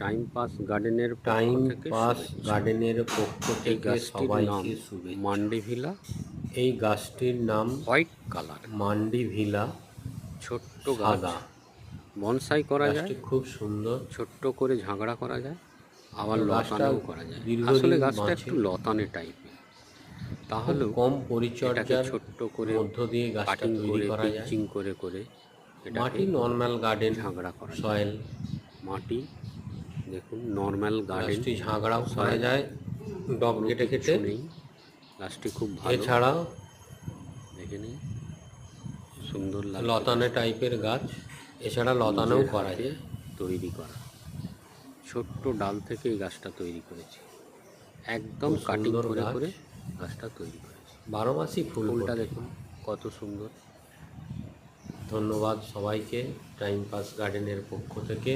Time pass গার্ডেনের পক্ষ time থেকে পাস শুভেচ্ছা। গার্ডেনের পক্ষ এই থেকে গাছটির নাম সবাইকে শুভেচ্ছা। মান্ডি ভিলা, এই গাছটির নাম হোয়াইট কালার, মান্ডি ভিলা, ছোট্ট গাছ। সাদা। বনসাই করা যায়, গাছটি খুব সুন্দর। ছোট্ট করে ঝাঁকড়া করা যায়, আবার গাছটা লতানেও করা যায়। আসলে দীর্ঘদিন গাছটা বাঁচে। একটু লতানে টাইপের, খুব তাহলেও কম এটাকে পরিচর্যার ছোট্ট করে মধ্য দিয়ে গাছটা কাটিং তৈরি করে করা যায়। পিঞ্চিং করে করে এটাকে মাটি নর্মাল গার্ডেন ঝাঁকড়া করা যায়। সয়েল। মাটি দেখুন, নর্মাল গার্ডেন গাছটি ঝাঁকড়াও করা সয়েল, যায় ডগ কোনো কেটে কিচ্ছু কেটে। নেই। গাছটি খুব ভালো, এছাড়াও দেখে নিন, সুন্দর লাগছে। লতানে টাইপের গাছ, এছাড়া লতানেও নিজের করা হাতে যায়। তৈরি করা, ছোট্ট ডাল থেকে এই গাছটা তৈরি করেছি, একদম খুব কাটিং সুন্দর করে গাছ, করে গাছটা তৈরি করেছি। 12 মাসই ফুল ফুলটা ফোটে। দেখুন কত সুন্দর। ধন্যবাদ সবাইকে টাইম পাস গার্ডেনের পক্ষ থেকে।